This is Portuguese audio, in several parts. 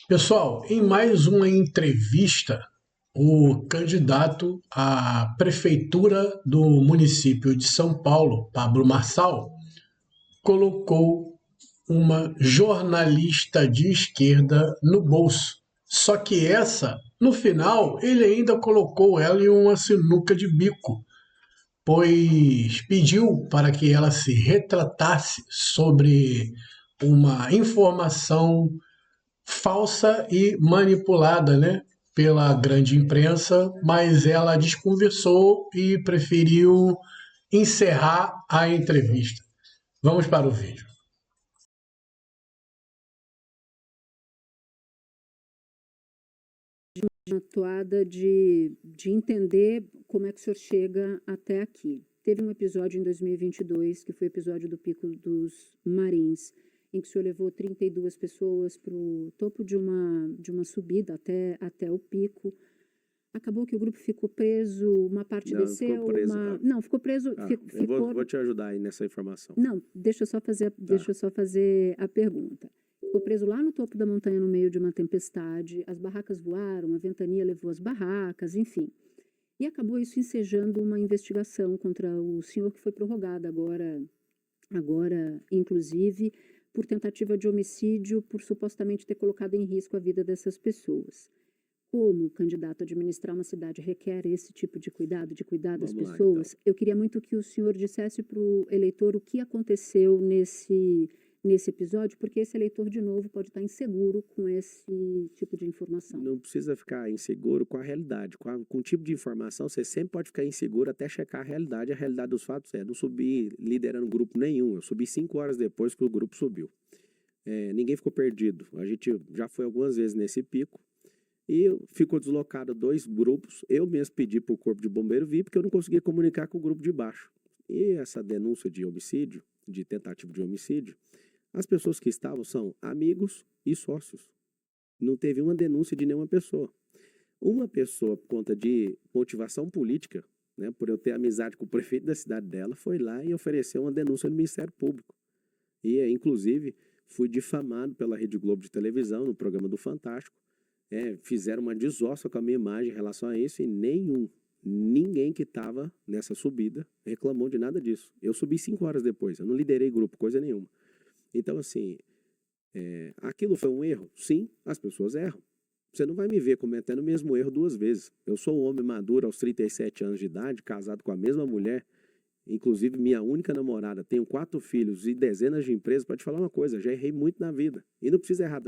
Pessoal, em mais uma entrevista, o candidato à prefeitura do município de São Paulo, Pablo Marçal, colocou uma jornalista de esquerda no bolso. Só que essa, no final, ele ainda colocou ela em uma sinuca de bico, pois pediu para que ela se retratasse sobre uma informação falsa e manipulada, né, pela grande imprensa, mas ela desconversou e preferiu encerrar a entrevista. Vamos para o vídeo. Uma toada de entender como é que o senhor chega até aqui. Teve um episódio em 2022, que foi o episódio do Pico dos Marins, em que o senhor levou 32 pessoas para o topo de uma subida até o pico. Acabou que o grupo ficou preso, uma parte Não, desceu, ficou preso. Não, ficou preso. Vou te ajudar aí nessa informação. Não, deixa eu só fazer a pergunta. Ficou preso lá no topo da montanha no meio de uma tempestade, as barracas voaram, a ventania levou as barracas, enfim. E acabou isso ensejando uma investigação contra o senhor que foi prorrogada agora inclusive, por tentativa de homicídio, por supostamente ter colocado em risco a vida dessas pessoas. Como o candidato a administrar uma cidade requer esse tipo de cuidado, de cuidar das Vamos lá, pessoas, então. eu queria muito que o senhor dissesse para o eleitor o que aconteceu nesse episódio, porque esse eleitor, de novo, pode estar inseguro com esse tipo de informação. Não precisa ficar inseguro com a realidade. Com o tipo de informação, você sempre pode ficar inseguro até checar a realidade. A realidade dos fatos não subi liderando grupo nenhum. Eu subi 5 horas depois que o grupo subiu. Ninguém ficou perdido. A gente já foi algumas vezes nesse pico. E ficou deslocado 2 grupos. Eu mesmo pedi para o corpo de bombeiro vir, porque eu não conseguia comunicar com o grupo de baixo. E essa denúncia de homicídio, de tentativa de homicídio, as pessoas que estavam são amigos e sócios. Não teve uma denúncia de nenhuma pessoa. Uma pessoa, por conta de motivação política, né, por eu ter amizade com o prefeito da cidade dela, foi lá e ofereceu uma denúncia no Ministério Público. E, inclusive, fui difamado pela Rede Globo de televisão, no programa do Fantástico. Fizeram uma desossa com a minha imagem em relação a isso e ninguém que estava nessa subida reclamou de nada disso. Eu subi 5 horas depois, eu não liderei grupo, coisa nenhuma. Então, assim, aquilo foi um erro? Sim, as pessoas erram. Você não vai me ver cometendo o mesmo erro 2 vezes. Eu sou um homem maduro aos 37 anos de idade, casado com a mesma mulher, inclusive minha única namorada, tenho 4 filhos e dezenas de empresas. Para te falar uma coisa, já errei muito na vida. E não precisa errar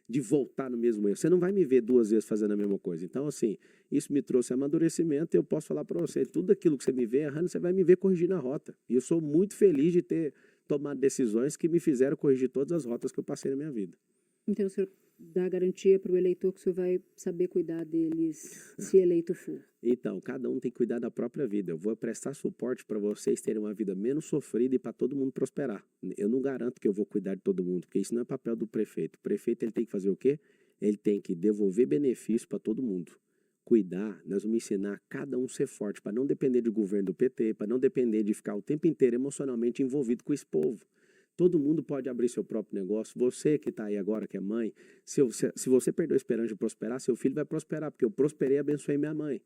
de voltar no mesmo erro. Você não vai me ver 2 vezes fazendo a mesma coisa. Então, assim, isso me trouxe amadurecimento e eu posso falar para você, tudo aquilo que você me vê errando, você vai me ver corrigindo a rota. E eu sou muito feliz de ter tomado decisões que me fizeram corrigir todas as rotas que eu passei na minha vida. Então, o senhor dá garantia para o eleitor que o senhor vai saber cuidar deles se eleito for? Então, cada um tem que cuidar da própria vida. Eu vou prestar suporte para vocês terem uma vida menos sofrida e para todo mundo prosperar. Eu não garanto que eu vou cuidar de todo mundo, porque isso não é papel do prefeito. O prefeito ele tem que fazer o quê? Ele tem que devolver benefício para todo mundo. Cuidar, nós vamos ensinar cada um a ser forte, para não depender do governo do PT, para não depender de ficar o tempo inteiro emocionalmente envolvido com esse povo. Todo mundo pode abrir seu próprio negócio. Você que está aí agora, que é mãe, se você perdeu a esperança de prosperar, seu filho vai prosperar, porque eu prosperei e abençoei minha mãe.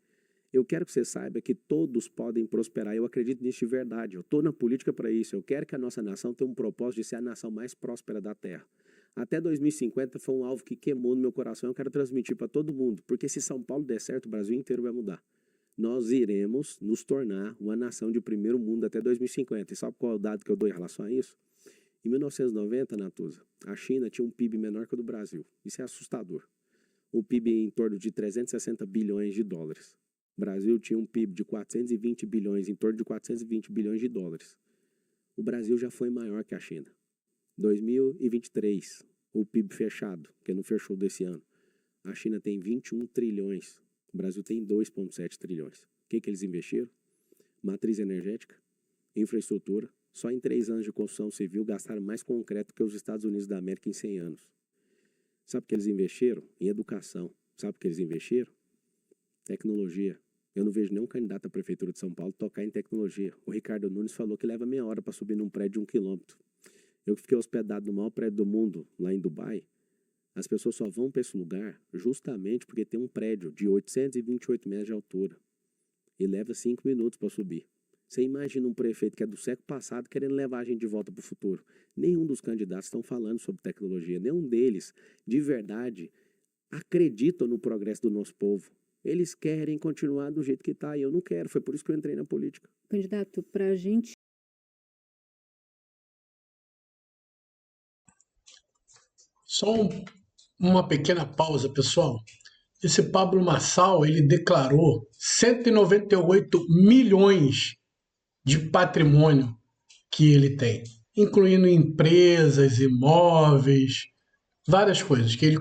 Eu quero que você saiba que todos podem prosperar. Eu acredito nisso de verdade. Eu estou na política para isso. Eu quero que a nossa nação tenha um propósito de ser a nação mais próspera da Terra. Até 2050 foi um alvo que queimou no meu coração. Eu quero transmitir para todo mundo. Porque se São Paulo der certo, o Brasil inteiro vai mudar. Nós iremos nos tornar uma nação de primeiro mundo até 2050. E sabe qual é o dado que eu dou em relação a isso? Em 1990, Natuza, a China tinha um PIB menor que o do Brasil. Isso é assustador. O PIB em torno de 360 bilhões de dólares. O Brasil tinha um PIB de 420 bilhões, em torno de 420 bilhões de dólares. O Brasil já foi maior que a China. 2023, o PIB fechado, que não fechou desse ano, a China tem 21 trilhões, o Brasil tem 2,7 trilhões. O que eles investiram? Matriz energética, infraestrutura. Só em 3 anos de construção civil gastaram mais concreto que os Estados Unidos da América em 100 anos. Sabe o que eles investiram? Em educação. Sabe o que eles investiram? Tecnologia. Eu não vejo nenhum candidato à prefeitura de São Paulo tocar em tecnologia. O Ricardo Nunes falou que leva meia hora para subir num prédio de 1 quilômetro. Eu que fiquei hospedado no maior prédio do mundo, lá em Dubai, As pessoas só vão para esse lugar justamente porque tem um prédio de 828 metros de altura e leva 5 minutos para subir. Você imagina um prefeito que é do século passado querendo levar a gente de volta para o futuro. Nenhum dos candidatos estão falando sobre tecnologia. Nenhum deles, de verdade, acreditam no progresso do nosso povo. Eles querem continuar do jeito que está e eu não quero. Foi por isso que eu entrei na política. Candidato, para a gente. Só uma pequena pausa, pessoal. Esse Pablo Marçal, ele declarou 198 milhões de patrimônio que ele tem, incluindo empresas, imóveis, várias coisas que ele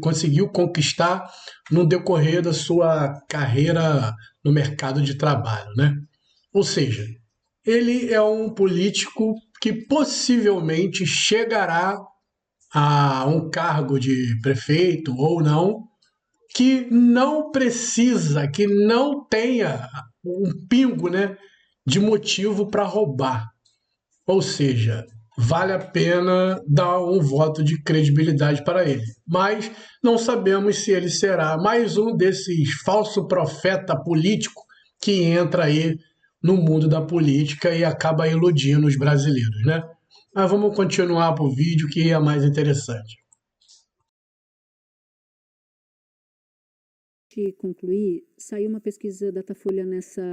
conseguiu conquistar no decorrer da sua carreira no mercado de trabalho, né? Ou seja, ele é um político que possivelmente chegará a um cargo de prefeito ou não, que não precisa, que não tenha um pingo, né, de motivo para roubar. Ou seja, vale a pena dar um voto de credibilidade para ele. Mas não sabemos se ele será mais um desses falso profeta político que entra aí no mundo da política e acaba iludindo os brasileiros, né? Mas vamos continuar para o vídeo que é mais interessante. Concluir, saiu uma pesquisa Datafolha nessa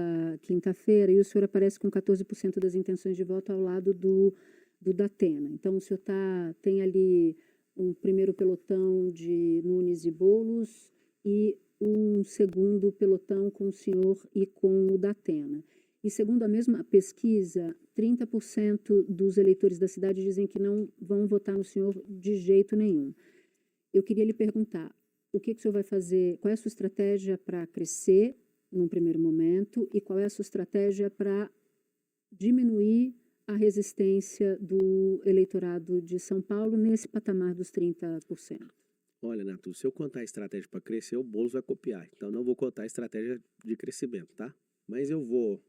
quinta-feira e o senhor aparece com 14% das intenções de voto ao lado do Datena. Então, o senhor tem ali um primeiro pelotão de Nunes e Boulos e um segundo pelotão com o senhor e com o Datena. E segundo a mesma pesquisa, 30% dos eleitores da cidade dizem que não vão votar no senhor de jeito nenhum. Eu queria lhe perguntar, o que o senhor vai fazer, qual é a sua estratégia para crescer num primeiro momento e qual é a sua estratégia para diminuir a resistência do eleitorado de São Paulo nesse patamar dos 30%? Olha, Nato, se eu contar a estratégia para crescer, o Boulos vai copiar. Então, não vou contar a estratégia de crescimento, tá? Mas eu vou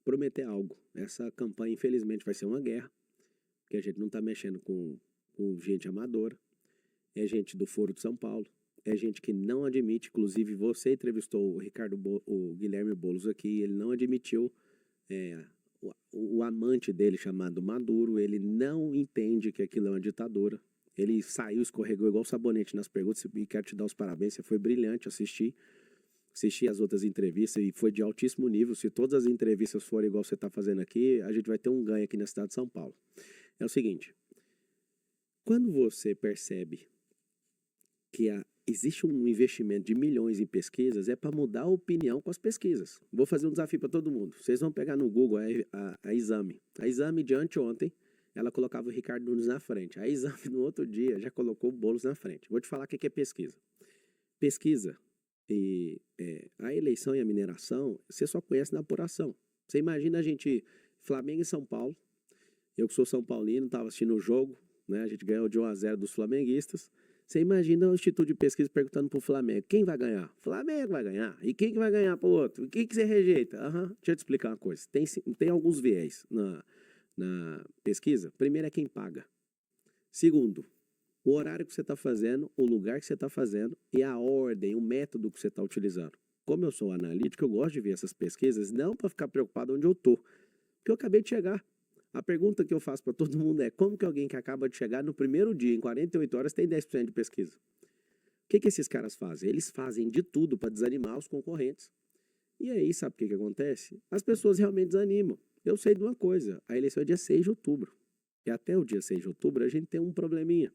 prometer algo. Essa campanha, infelizmente, vai ser uma guerra, porque a gente não está mexendo com gente amadora. É gente do Foro de São Paulo. É gente que não admite, inclusive você entrevistou o Guilherme Boulos aqui, ele não admitiu o amante dele chamado Maduro, ele não entende que aquilo é uma ditadura. Ele saiu, escorregou igual sabonete nas perguntas e quero te dar os parabéns, você foi brilhante assistir as outras entrevistas e foi de altíssimo nível. Se todas as entrevistas forem igual você está fazendo aqui, a gente vai ter um ganho aqui na cidade de São Paulo. É o seguinte, quando você percebe que existe um investimento de milhões em pesquisas, é para mudar a opinião com as pesquisas. Vou fazer um desafio para todo mundo. Vocês vão pegar no Google a Exame. A Exame de anteontem, ela colocava o Ricardo Nunes na frente. A Exame no outro dia já colocou o Boulos na frente. Vou te falar o que é pesquisa. Pesquisa e a eleição e a mineração, você só conhece na apuração. Você imagina a gente, Flamengo e São Paulo, eu que sou São Paulino, estava assistindo o jogo, né? A gente ganhou de 1-0 dos flamenguistas. Você imagina o Instituto de Pesquisa perguntando para o Flamengo, quem vai ganhar? Flamengo vai ganhar. E quem que vai ganhar para o outro? E quem que você rejeita? Deixa eu te explicar uma coisa. Tem alguns viés na pesquisa. Primeiro é quem paga. Segundo, o horário que você está fazendo, o lugar que você está fazendo e a ordem, o método que você está utilizando. Como eu sou analítico, eu gosto de ver essas pesquisas, não para ficar preocupado onde eu estou, porque eu acabei de chegar. A pergunta que eu faço para todo mundo é, como que alguém que acaba de chegar no primeiro dia, em 48 horas, tem 10% de pesquisa? O que esses caras fazem? Eles fazem de tudo para desanimar os concorrentes. E aí, sabe o que acontece? As pessoas realmente desanimam. Eu sei de uma coisa, a eleição é dia 6 de outubro. E até o dia 6 de outubro a gente tem um probleminha.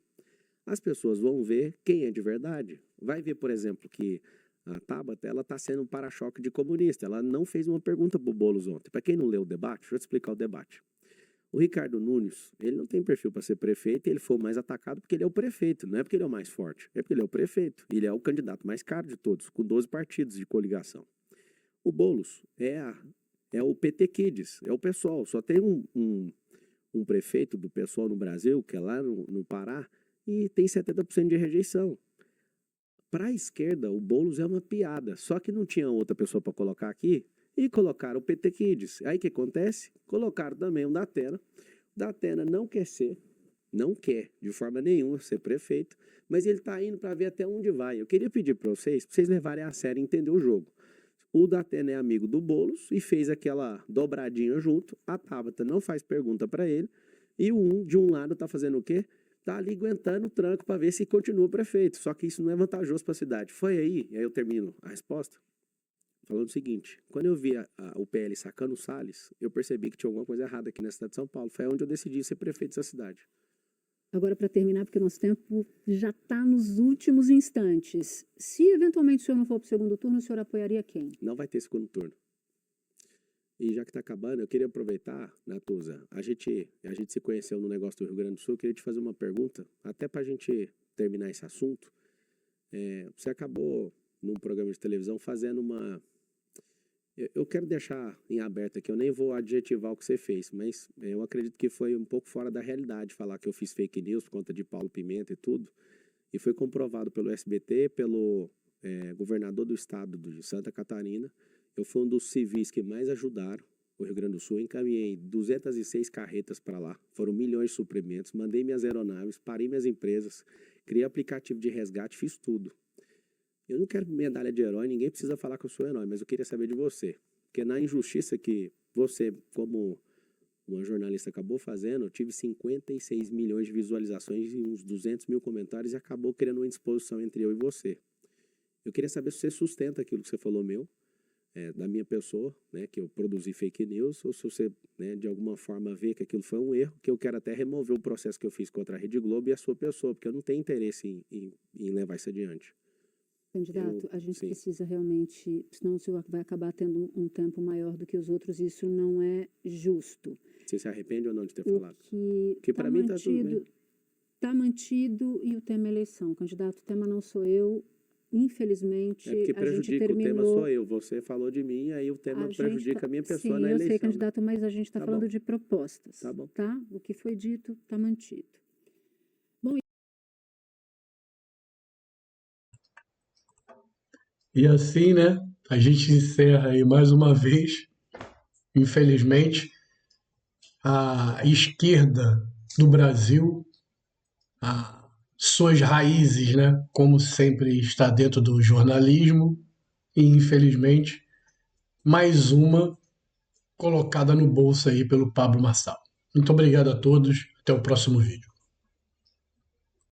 As pessoas vão ver quem é de verdade. Vai ver, por exemplo, que a Tabata está sendo um para-choque de comunista. Ela não fez uma pergunta para o Boulos ontem. Para quem não leu o debate, deixa eu te explicar o debate. O Ricardo Nunes, ele não tem perfil para ser prefeito e ele foi o mais atacado porque ele é o prefeito, não é porque ele é o mais forte, é porque ele é o prefeito. Ele é o candidato mais caro de todos, com 12 partidos de coligação. O Boulos é o PT Kids, é o PSOL. Só tem um prefeito do PSOL no Brasil, que é lá no Pará, e tem 70% de rejeição. Para a esquerda, o Boulos é uma piada, só que não tinha outra pessoa para colocar aqui, e colocaram o PT Kids. Aí o que acontece? Colocaram também o Datena. O Datena não quer ser não quer de forma nenhuma ser prefeito, mas ele está indo para ver até onde vai. Eu queria pedir para vocês levarem a sério e entender o jogo. O Datena é amigo do Boulos e fez aquela dobradinha junto. A Tabata não faz pergunta para ele. E de um lado tá fazendo o quê? Tá ali aguentando o tranco para ver se continua prefeito. Só que isso não é vantajoso para a cidade. Foi aí, e aí eu termino a resposta, falando o seguinte: quando eu vi o PL sacando o Salles, eu percebi que tinha alguma coisa errada aqui na cidade de São Paulo. Foi onde eu decidi ser prefeito dessa cidade. Agora, para terminar, porque o nosso tempo já está nos últimos instantes. Se eventualmente o senhor não for para o segundo turno, o senhor apoiaria quem? Não vai ter segundo turno. E já que está acabando, eu queria aproveitar, Natuza, a gente se conheceu no negócio do Rio Grande do Sul, eu queria te fazer uma pergunta, até para a gente terminar esse assunto. Você acabou, num programa de televisão, fazendo uma... Eu quero deixar em aberto aqui, eu nem vou adjetivar o que você fez, mas eu acredito que foi um pouco fora da realidade falar que eu fiz fake news por conta de Paulo Pimenta e tudo, e foi comprovado pelo SBT, pelo governador do estado de Santa Catarina. Eu fui um dos civis que mais ajudaram o Rio Grande do Sul, encaminhei 206 carretas para lá, foram milhões de suprimentos, mandei minhas aeronaves, parei minhas empresas, criei aplicativo de resgate, fiz tudo. Eu não quero medalha de herói, ninguém precisa falar que eu sou herói, mas eu queria saber de você. Porque na injustiça que você, como uma jornalista, acabou fazendo, eu tive 56 milhões de visualizações e uns 200 mil comentários e acabou criando uma indisposição entre eu e você. Eu queria saber se você sustenta aquilo que você falou da minha pessoa, né, que eu produzi fake news, ou se você, né, de alguma forma vê que aquilo foi um erro, que eu quero até remover o processo que eu fiz contra a Rede Globo e a sua pessoa, porque eu não tenho interesse em levar isso adiante. Candidato, a gente precisa realmente, senão o senhor vai acabar tendo um tempo maior do que os outros, e isso não é justo. Você se arrepende ou não de ter falado? Porque para mim está tudo bem. Está mantido e o tema é eleição. Candidato, o tema não sou eu. Infelizmente, porque a gente terminou... o tema sou eu. Você falou de mim, aí o tema prejudica a minha pessoa na eleição. Sim, eu sei, candidato, mas a gente está falando bom. de propostas. Tá bom. Tá? O que foi dito está mantido. Bom, e assim, né, a gente encerra aí mais uma vez, infelizmente, a esquerda do Brasil, suas raízes, né, como sempre está dentro do jornalismo, e infelizmente, mais uma colocada no bolso aí pelo Pablo Marçal. Muito obrigado a todos, até o próximo vídeo.